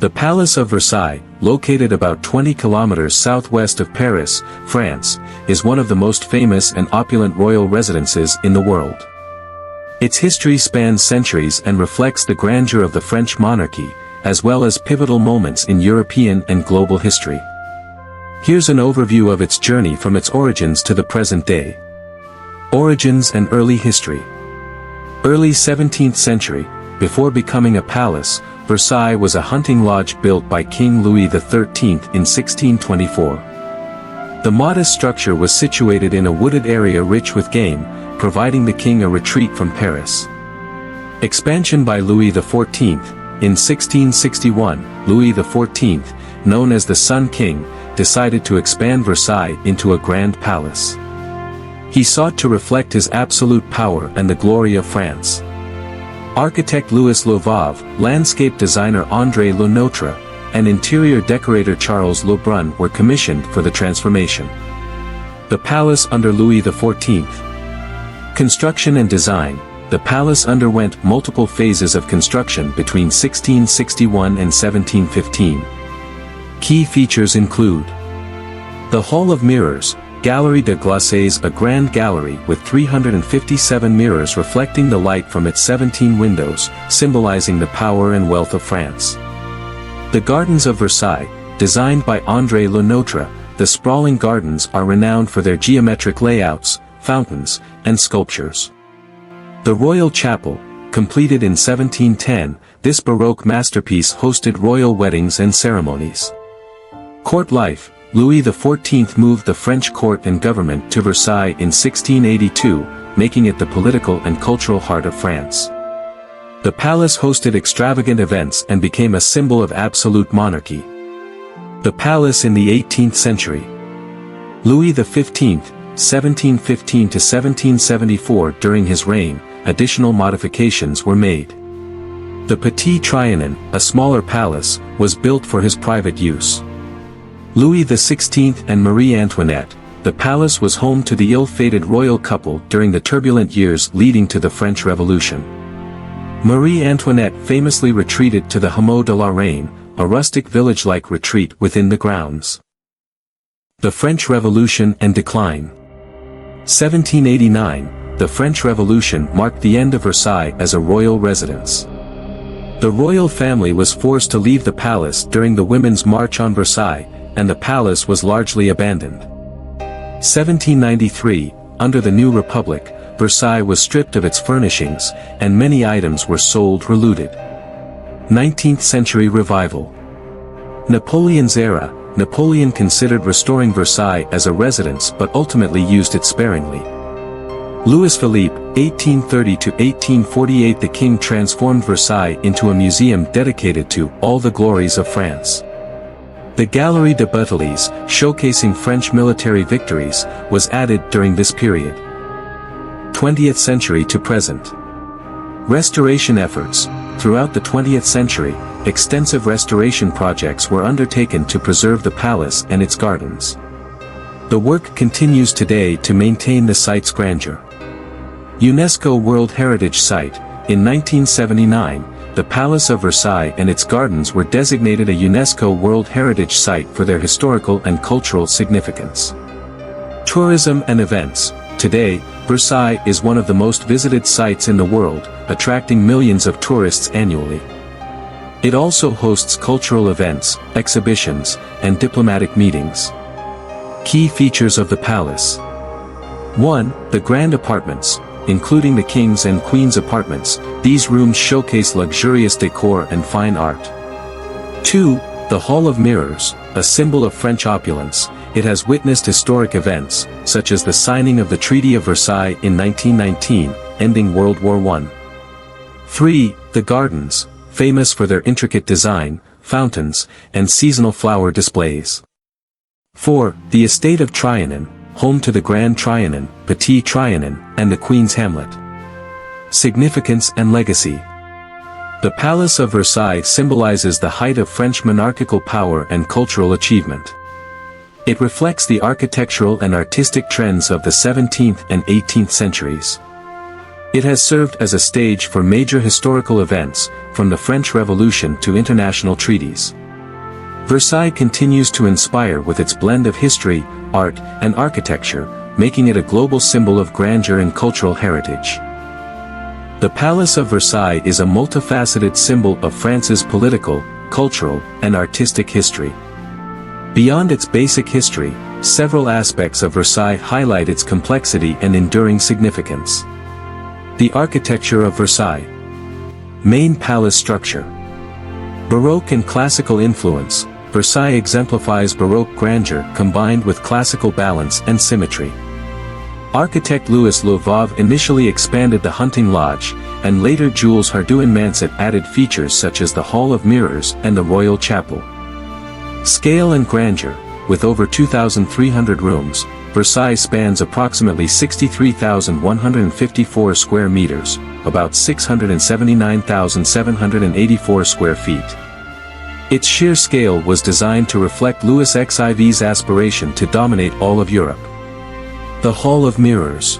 The Palace of Versailles, located about 20 kilometers southwest of Paris, France, is one of the most famous and opulent royal residences in the world. Its history spans centuries and reflects the grandeur of the French monarchy, as well as pivotal moments in European and global history. Here's an overview of its journey from its origins to the present day. Origins and early history. Early 17th century, before becoming a palace, Versailles was a hunting lodge built by King Louis XIII in 1624. The modest structure was situated in a wooded area rich with game, providing the king a retreat from Paris. Expansion by Louis XIV. In 1661, Louis XIV, known as the Sun King, decided to expand Versailles into a grand palace. He sought to reflect his absolute power and the glory of France. Architect Louis XIV, landscape designer André Le Nôtre, and interior decorator Charles Le Brun were commissioned for the transformation. The palace under Louis XIV. Construction and design. The palace underwent multiple phases of construction between 1661 and 1715. Key features include the Hall of Mirrors, Galerie de Glaces, a grand gallery with 357 mirrors reflecting the light from its 17 windows, symbolizing the power and wealth of France. The Gardens of Versailles, designed by André Le Nôtre, the sprawling gardens are renowned for their geometric layouts, fountains, and sculptures. The Royal Chapel, completed in 1710, this Baroque masterpiece hosted royal weddings and ceremonies. Court life. Louis XIV moved the French court and government to Versailles in 1682, making it the political and cultural heart of France. The palace hosted extravagant events and became a symbol of absolute monarchy. The palace in the 18th century. Louis XV, 1715 to 1774. During his reign, additional modifications were made. The Petit Trianon, a smaller palace, was built for his private use. Louis XVI and Marie Antoinette, the palace was home to the ill-fated royal couple during the turbulent years leading to the French Revolution. Marie Antoinette famously retreated to the Hameau de la Reine, a rustic village-like retreat within the grounds. The French Revolution and decline. 1789, the French Revolution marked the end of Versailles as a royal residence. The royal family was forced to leave the palace during the Women's March on Versailles, and the palace was largely abandoned. 1793, under the new republic, Versailles was stripped of its furnishings, and many items were sold or looted. 19th century revival. Napoleon's era. Napoleon considered restoring Versailles as a residence but ultimately used it sparingly. Louis Philippe, 1830 to 1848. The king transformed Versailles into a museum dedicated to all the glories of France. The Galerie de Batailles, showcasing French military victories, was added during this period. 20th century to present. Restoration efforts. Throughout the 20th century, extensive restoration projects were undertaken to preserve the palace and its gardens. The work continues today to maintain the site's grandeur. UNESCO World Heritage Site. In 1979, the Palace of Versailles and its gardens were designated a UNESCO World Heritage Site for their historical and cultural significance. Tourism and events. Today, Versailles is one of the most visited sites in the world, attracting millions of tourists annually. It also hosts cultural events, exhibitions, and diplomatic meetings. Key features of the palace. 1. The grand apartments. Including the king's and queen's apartments, these rooms showcase luxurious decor and fine art. 2. The Hall of Mirrors, a symbol of French opulence, it has witnessed historic events, such as the signing of the Treaty of Versailles in 1919, ending World War I. 3. The Gardens, famous for their intricate design, fountains, and seasonal flower displays. 4. The Estate of Trianon, home to the Grand Trianon, Petit Trianon, and the Queen's Hamlet. Significance and legacy. The Palace of Versailles symbolizes the height of French monarchical power and cultural achievement. It reflects the architectural and artistic trends of the 17th and 18th centuries. It has served as a stage for major historical events, from the French Revolution to international treaties. Versailles continues to inspire with its blend of history, art, and architecture, making it a global symbol of grandeur and cultural heritage. The Palace of Versailles is a multifaceted symbol of France's political, cultural, and artistic history. Beyond its basic history, several aspects of Versailles highlight its complexity and enduring significance. The architecture of Versailles. Main palace structure. Baroque and classical influence, Versailles exemplifies Baroque grandeur combined with classical balance and symmetry. Architect Louis XIV initially expanded the hunting lodge, and later Jules Hardouin-Mansart added features such as the Hall of Mirrors and the Royal Chapel. Scale and grandeur, with over 2,300 rooms, Versailles spans approximately 63,154 square meters, about 679,784 square feet. Its sheer scale was designed to reflect Louis XIV's aspiration to dominate all of Europe. The Hall of Mirrors.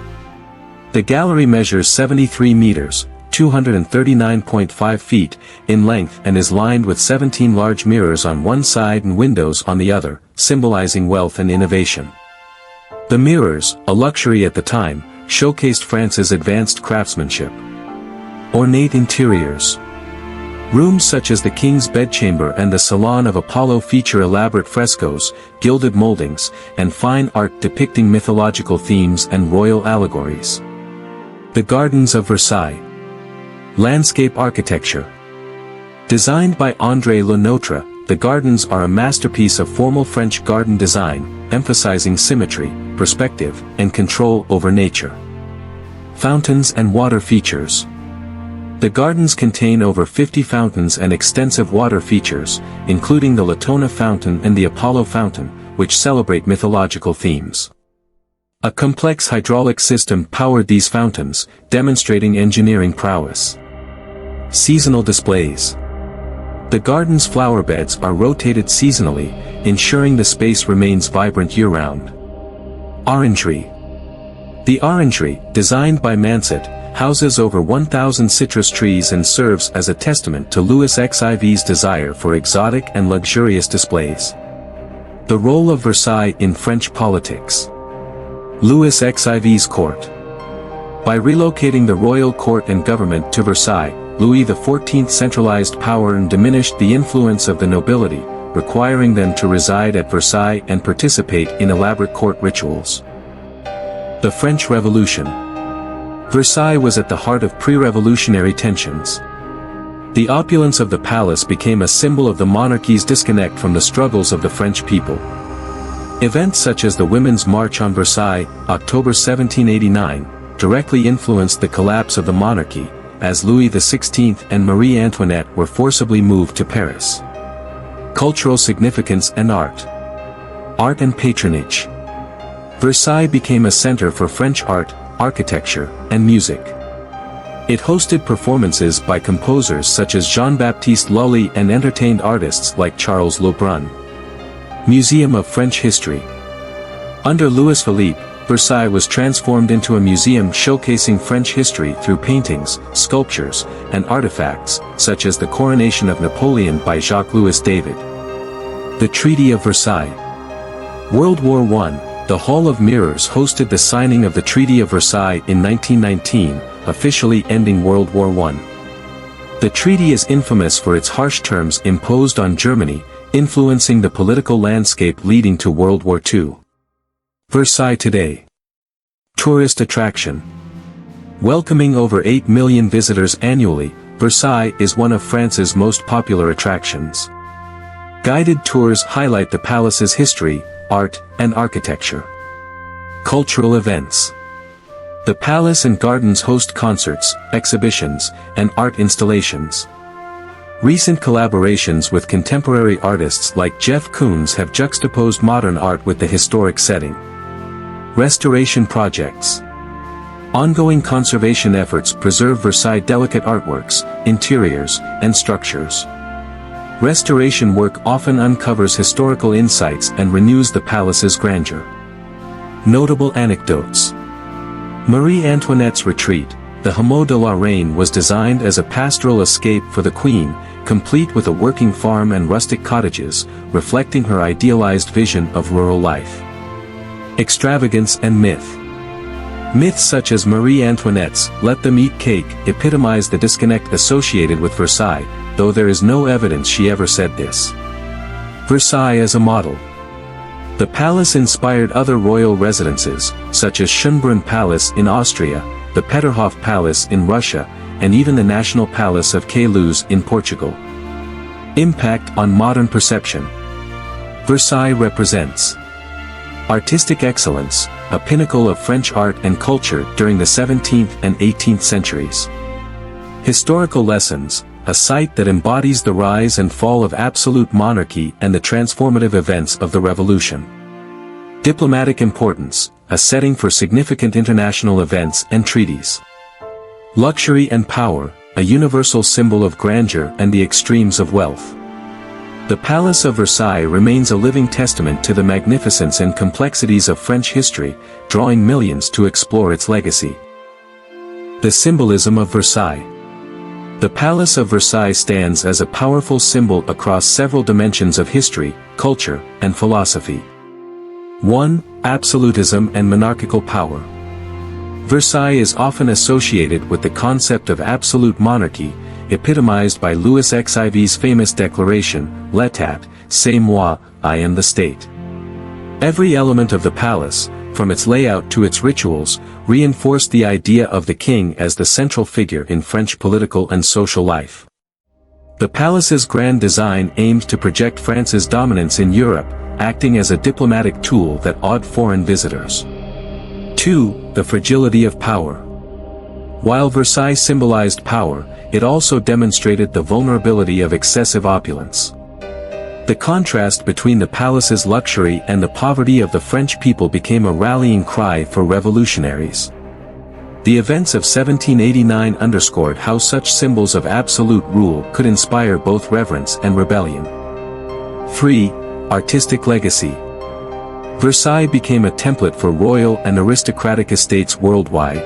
The gallery measures 73 meters, 239.5 feet, in length and is lined with 17 large mirrors on one side and windows on the other, symbolizing wealth and innovation. The mirrors, a luxury at the time, showcased France's advanced craftsmanship. Ornate interiors. Rooms such as the King's Bedchamber and the Salon of Apollo feature elaborate frescoes, gilded moldings, and fine art depicting mythological themes and royal allegories. The Gardens of Versailles. Landscape architecture. Designed by André Le Nôtre, the gardens are a masterpiece of formal French garden design, emphasizing symmetry, perspective, and control over nature. Fountains and water features. The gardens contain over 50 fountains and extensive water features, including the Latona Fountain and the Apollo Fountain, which celebrate mythological themes. A complex hydraulic system powered these fountains, demonstrating engineering prowess. Seasonal displays. The garden's flower beds are rotated seasonally, ensuring the space remains vibrant year-round. Orangery. The orangery, designed by Mansart, houses over 1,000 citrus trees and serves as a testament to Louis XIV's desire for exotic and luxurious displays. The role of Versailles in French politics. Louis XIV's court. By relocating the royal court and government to Versailles, Louis XIV centralized power and diminished the influence of the nobility, requiring them to reside at Versailles and participate in elaborate court rituals. The French Revolution. Versailles was at the heart of pre-revolutionary tensions. The opulence of the palace became a symbol of the monarchy's disconnect from the struggles of the French people. Events such as the Women's March on Versailles, October 1789, directly influenced the collapse of the monarchy, as Louis XVI and Marie Antoinette were forcibly moved to Paris. Cultural significance and art. Art and patronage. Versailles became a center for French art, architecture, and music. It hosted performances by composers such as Jean-Baptiste Lully and entertained artists like Charles Lebrun. Museum of French History. Under Louis Philippe, Versailles was transformed into a museum showcasing French history through paintings, sculptures, and artifacts, such as the coronation of Napoleon by Jacques-Louis David. The Treaty of Versailles. World War I, the Hall of Mirrors hosted the signing of the Treaty of Versailles in 1919, officially ending World War I. The treaty is infamous for its harsh terms imposed on Germany, influencing the political landscape leading to World War II. Versailles today. Tourist attraction. Welcoming over 8 million visitors annually, Versailles is one of France's most popular attractions. Guided tours highlight the palace's history, art, and architecture. Cultural events. The palace and gardens host concerts, exhibitions, and art installations. Recent collaborations with contemporary artists like Jeff Koons have juxtaposed modern art with the historic setting. Restoration projects. Ongoing conservation efforts preserve Versailles' delicate artworks, interiors, and structures. Restoration work often uncovers historical insights and renews the palace's grandeur. Notable anecdotes. Marie Antoinette's retreat. the Hameau de la Reine was designed as a pastoral escape for the queen, complete with a working farm and rustic cottages, reflecting her idealized vision of rural life. Extravagance and myth. Myths such as Marie Antoinette's "let them eat cake" epitomize the disconnect associated with Versailles, though there is no evidence she ever said this. Versailles as a model. The palace inspired other royal residences, such as Schönbrunn Palace in Austria, the Peterhof Palace in Russia, and even the National Palace of Queluz in Portugal. Impact on modern perception. Versailles represents artistic excellence, a pinnacle of French art and culture during the 17th and 18th centuries. Historical lessons, a site that embodies the rise and fall of absolute monarchy and the transformative events of the Revolution. Diplomatic importance, a setting for significant international events and treaties. Luxury and power, a universal symbol of grandeur and the extremes of wealth. The Palace of Versailles remains a living testament to the magnificence and complexities of French history, drawing millions to explore its legacy. The symbolism of Versailles. The Palace of Versailles stands as a powerful symbol across several dimensions of history, culture, and philosophy. 1. Absolutism and monarchical power. Versailles is often associated with the concept of absolute monarchy, epitomized by Louis XIV's famous declaration, "L'État, c'est moi, I am the state." Every element of the palace, from its layout to its rituals, reinforced the idea of the king as the central figure in French political and social life. The palace's grand design aimed to project France's dominance in Europe, acting as a diplomatic tool that awed foreign visitors. 2. The fragility of power. While Versailles symbolized power, it also demonstrated the vulnerability of excessive opulence. The contrast between the palace's luxury and the poverty of the French people became a rallying cry for revolutionaries. The events of 1789 underscored how such symbols of absolute rule could inspire both reverence and rebellion. 3. Artistic legacy. Versailles became a template for royal and aristocratic estates worldwide.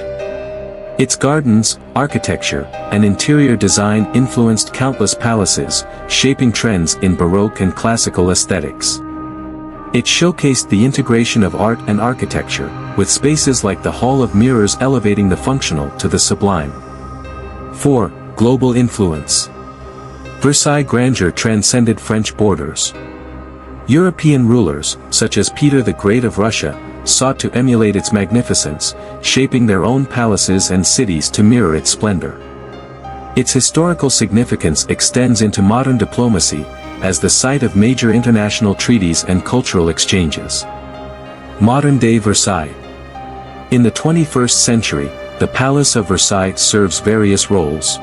Its gardens, architecture, and interior design influenced countless palaces, shaping trends in Baroque and classical aesthetics. It showcased the integration of art and architecture, with spaces like the Hall of Mirrors elevating the functional to the sublime. 4. Global influence. Versailles' grandeur transcended French borders. European rulers, such as Peter the Great of Russia, sought to emulate its magnificence, shaping their own palaces and cities to mirror its splendor. Its historical significance extends into modern diplomacy, as the site of major international treaties and cultural exchanges. Modern-day Versailles. In the 21st century, the Palace of Versailles serves various roles.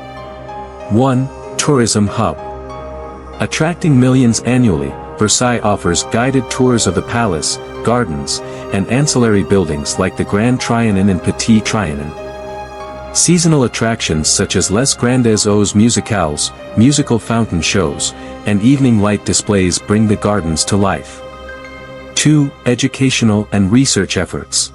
1. Tourism hub. Attracting millions annually, Versailles offers guided tours of the palace, gardens, and ancillary buildings like the Grand Trianon and Petit Trianon. Seasonal attractions such as Les Grandes Eaux Musicales, musical fountain shows, and evening light displays bring the gardens to life. 2. Educational and research efforts.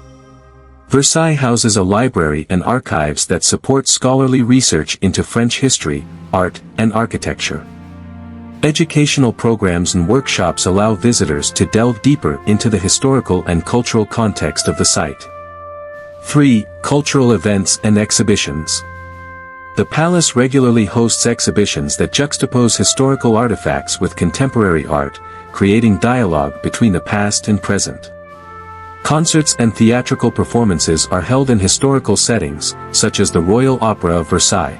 Versailles houses a library and archives that support scholarly research into French history, art, and architecture. Educational programs and workshops allow visitors to delve deeper into the historical and cultural context of the site. 3. Cultural events and exhibitions. The palace regularly hosts exhibitions that juxtapose historical artifacts with contemporary art, creating dialogue between the past and present. Concerts and theatrical performances are held in historical settings, such as the Royal Opera of Versailles.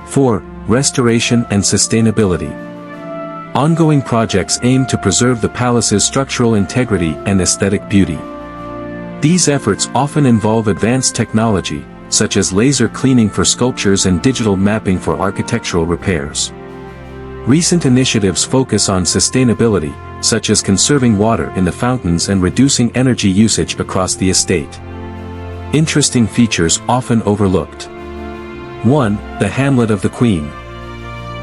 4. Restoration and sustainability. Ongoing projects aim to preserve the palace's structural integrity and aesthetic beauty. These efforts often involve advanced technology, such as laser cleaning for sculptures and digital mapping for architectural repairs. Recent initiatives focus on sustainability, such as conserving water in the fountains and reducing energy usage across the estate. Interesting features often overlooked. 1. The Hamlet of the Queen.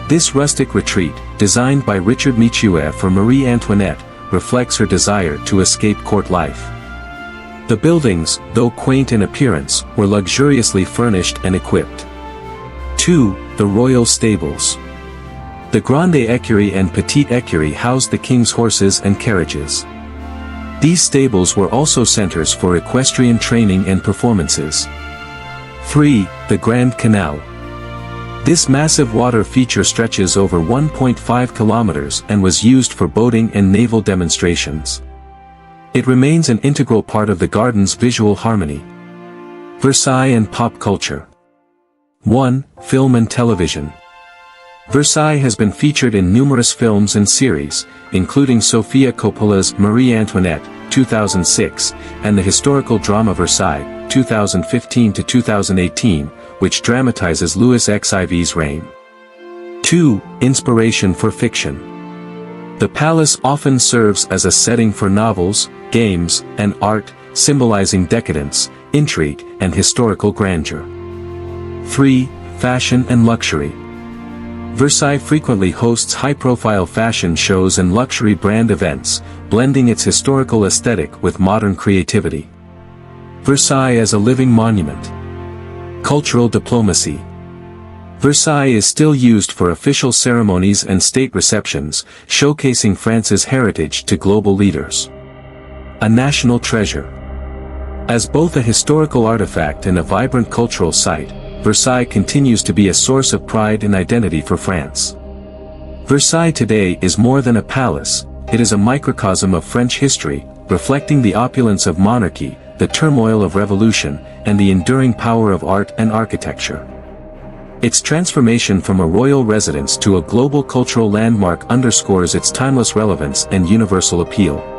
This rustic retreat, designed by Richard Michauer for Marie Antoinette, reflects her desire to escape court life. The buildings, though quaint in appearance, were luxuriously furnished and equipped. 2. The royal stables. The Grande Écurie and Petite Écurie housed the king's horses and carriages. These stables were also centers for equestrian training and performances. 3. The Grand Canal. This massive water feature stretches over 1.5 kilometers and was used for boating and naval demonstrations. It remains an integral part of the garden's visual harmony. Versailles and pop culture. 1. Film and television. Versailles has been featured in numerous films and series, including Sofia Coppola's Marie Antoinette, 2006, and the historical drama Versailles, 2015 to 2018, which dramatizes Louis XIV's reign. 2. Inspiration for fiction. The palace often serves as a setting for novels, games, and art, symbolizing decadence, intrigue, and historical grandeur. 3. Fashion and luxury. Versailles frequently hosts high-profile fashion shows and luxury brand events, blending its historical aesthetic with modern creativity. Versailles as a living monument. Cultural diplomacy. Versailles is still used for official ceremonies and state receptions, showcasing France's heritage to global leaders. A national treasure. As both a historical artifact and a vibrant cultural site, Versailles continues to be a source of pride and identity for France. Versailles today is more than a palace, it is a microcosm of French history, reflecting the opulence of monarchy, the turmoil of revolution, and the enduring power of art and architecture. Its transformation from a royal residence to a global cultural landmark underscores its timeless relevance and universal appeal.